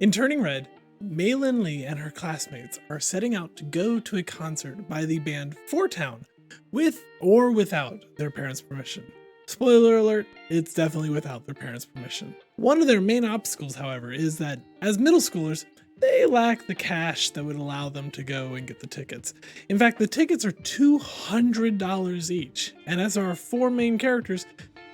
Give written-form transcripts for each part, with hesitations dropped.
In Turning Red, Mei Lin Lee and her classmates are setting out to go to a concert by the band Four Town, with or without their parents' permission. Spoiler alert, it's definitely without their parents' permission. One of their main obstacles, however, is that as middle schoolers, they lack the cash that would allow them to go and get the tickets. In fact, the tickets are $200 each, and as our four main characters,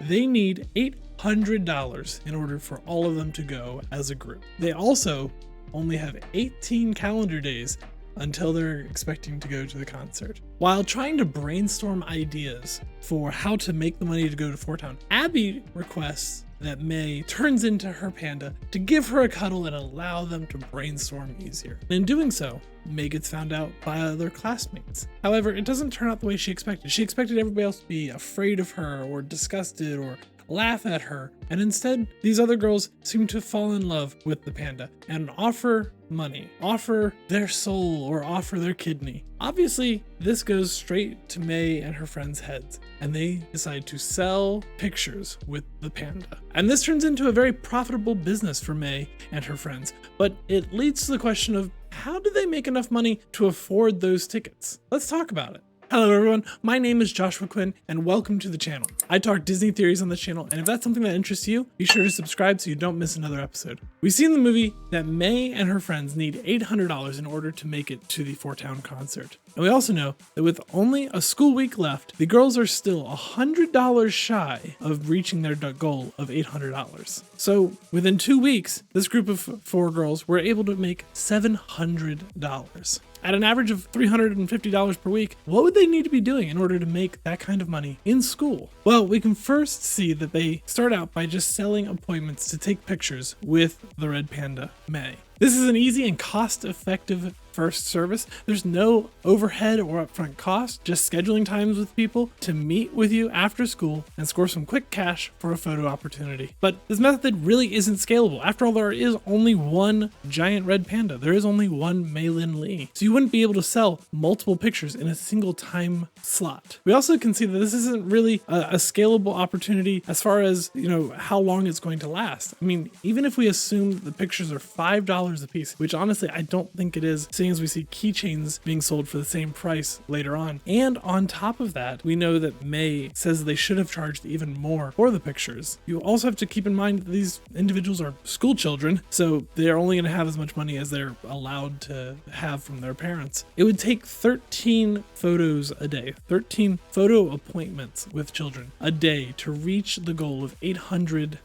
they need $800 in order for all of them to go as a group. They also only have 18 calendar days until they're expecting to go to the concert. While trying to brainstorm ideas for how to make the money to go to Four Town, Abby requests that Mei turns into her panda to give her a cuddle and allow them to brainstorm easier. In doing so, Mei gets found out by other classmates. However, it doesn't turn out the way she expected. She expected everybody else to be afraid of her or disgusted or laugh at her, and instead these other girls seem to fall in love with the panda and offer money, offer their soul, or offer their kidney. Obviously, this goes straight to Mei and her friends' heads, and they decide to sell pictures with the panda. And this turns into a very profitable business for Mei and her friends, but it leads to the question of how do they make enough money to afford those tickets? Let's talk about it. Hello everyone, my name is Joshua Quinn and welcome to the channel. I talk Disney theories on this channel, and if that's something that interests you, be sure to subscribe so you don't miss another episode. We see in the movie that Mei and her friends need $800 in order to make it to the Four Town concert. And we also know that with only a school week left, the girls are still $100 shy of reaching their goal of $800. So within 2 weeks, this group of four girls were able to make $700. At an average of $350 per week, what would they need to be doing in order to make that kind of money in school? Well, we can first see that they start out by just selling appointments to take pictures with the red panda, Mei. This is an easy and cost-effective first service. There's no overhead or upfront cost, just scheduling times with people to meet with you after school and score some quick cash for a photo opportunity. But this method really isn't scalable. After all, there is only one giant red panda. There is only one Mei Lin Lee. So you wouldn't be able to sell multiple pictures in a single time slot. We also can see that this isn't really a scalable opportunity as far as, how long it's going to last. I mean, even if we assume that the pictures are $5 a piece, which honestly I don't think it is, seeing as we see keychains being sold for the same price later on. And on top of that, we know that Mei says they should have charged even more for the pictures. You also have to keep in mind that these individuals are school children, so they're only going to have as much money as they're allowed to have from their parents. It would take 13 photos a day, 13 photo appointments with children a day to reach the goal of $800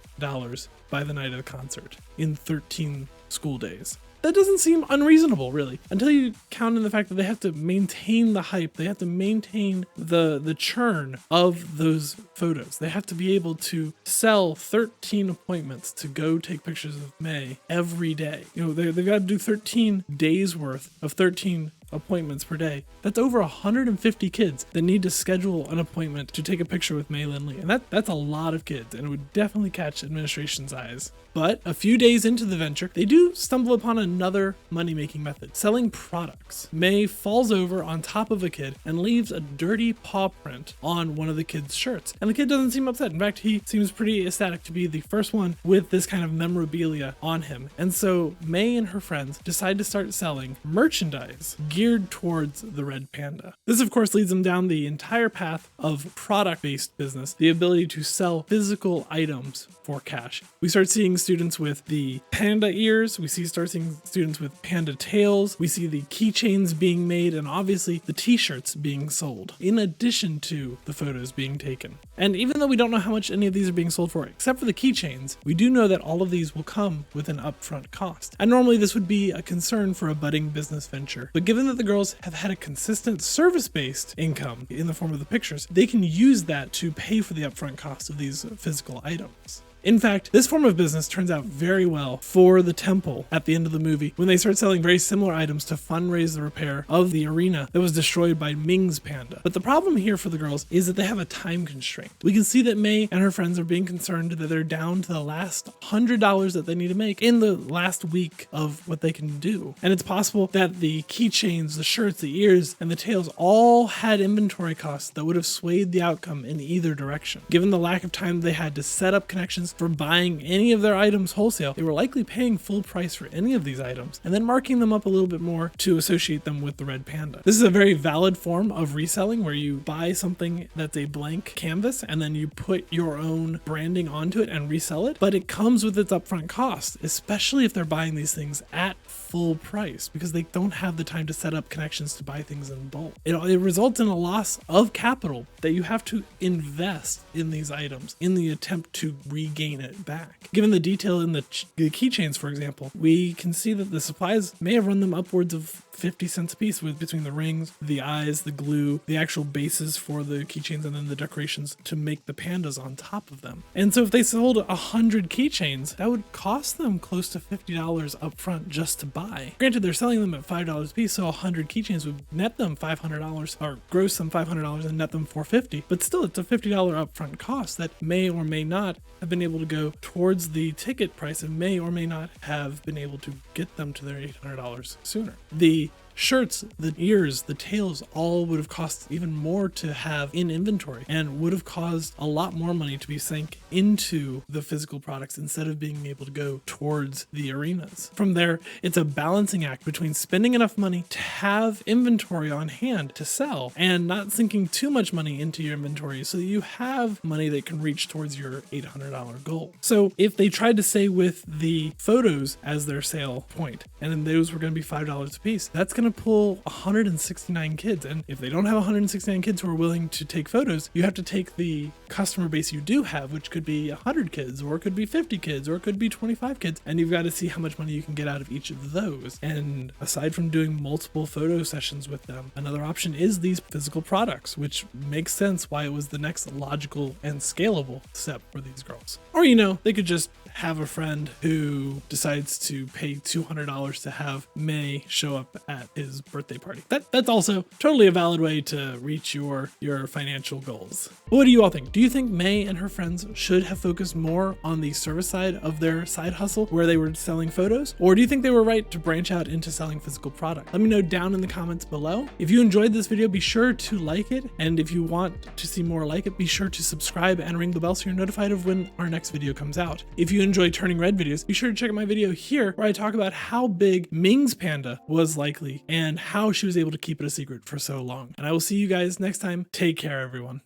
by the night of the concert in 13 school days. That doesn't seem unreasonable, really, until you count in the fact that they have to maintain the hype. They have to maintain the churn of those photos. They have to be able to sell 13 appointments to go take pictures of Mei every day. They've got to do 13 days worth of 13 appointments per day. That's over 150 kids that need to schedule an appointment to take a picture with Mei Lin Lee. And that's a lot of kids, and it would definitely catch administration's eyes. But a few days into the venture, they do stumble upon another money-making method, selling products. Mei falls over on top of a kid and leaves a dirty paw print on one of the kid's shirts. And the kid doesn't seem upset. In fact, he seems pretty ecstatic to be the first one with this kind of memorabilia on him. And so Mei and her friends decide to start selling merchandise geared towards the red panda. This, of course, leads them down the entire path of product-based business, the ability to sell physical items for cash. We start seeing students with the panda ears, start seeing students with panda tails, we see the keychains being made, and obviously the t-shirts being sold, in addition to the photos being taken. And even though we don't know how much any of these are being sold for, except for the keychains, we do know that all of these will come with an upfront cost. And normally this would be a concern for a budding business venture. But given that the girls have had a consistent service-based income in the form of the pictures, they can use that to pay for the upfront cost of these physical items. In fact, this form of business turns out very well for the temple at the end of the movie when they start selling very similar items to fundraise the repair of the arena that was destroyed by Ming's panda. But the problem here for the girls is that they have a time constraint. We can see that Mei and her friends are being concerned that they're down to the last $100 that they need to make in the last week of what they can do. And it's possible that the keychains, the shirts, the ears, and the tails all had inventory costs that would have swayed the outcome in either direction. Given the lack of time they had to set up connections customers for buying any of their items wholesale, they were likely paying full price for any of these items and then marking them up a little bit more to associate them with the red panda. This is a very valid form of reselling where you buy something that's a blank canvas and then you put your own branding onto it and resell it, but it comes with its upfront cost, especially if they're buying these things at full price because they don't have the time to set up connections to buy things in bulk. It results in a loss of capital that you have to invest in these items in the attempt to regain it back. Given the detail in the keychains, for example, we can see that the supplies may have run them upwards of 50 cents a piece with between the rings, the eyes, the glue, the actual bases for the keychains, and then the decorations to make the pandas on top of them. And so if they sold 100 keychains, that would cost them close to $50 up front just to buy. Granted, they're selling them at $5 a piece, so 100 keychains would net them $500 or gross them $500 and net them $450, but still it's a $50 upfront cost that may or may not have been able to go towards the ticket price and may or may not have been able to get them to their $800 sooner. The shirts, the ears, the tails all would have cost even more to have in inventory and would have caused a lot more money to be sank into the physical products instead of being able to go towards the arenas. From there, it's a balancing act between spending enough money to have inventory on hand to sell and not sinking too much money into your inventory so that you have money that can reach towards your $800 goal. So if they tried to say with the photos as their sale point, and then those were going to be $5 a piece, that's going to pull 169 kids. And if they don't have 169 kids who are willing to take photos, you have to take the customer base you do have, which could be 100 kids, or it could be 50 kids, or it could be 25 kids. And you've got to see how much money you can get out of each of those. And aside from doing multiple photo sessions with them, another option is these physical products, which makes sense why it was the next logical and scalable step for these girls. Or, they could just have a friend who decides to pay $200 to have May show up at his birthday party. That's also totally a valid way to reach your financial goals. What do you all think? Do you think May and her friends should have focused more on the service side of their side hustle where they were selling photos? Or do you think they were right to branch out into selling physical product? Let me know down in the comments below. If you enjoyed this video, be sure to like it. And if you want to see more like it, be sure to subscribe and ring the bell so you're notified of when our next video comes out. If you enjoy turning red videos, be sure to check out my video here where I talk about how big Ming's panda was likely and how she was able to keep it a secret for so long. And I will see you guys next time. Take care, everyone.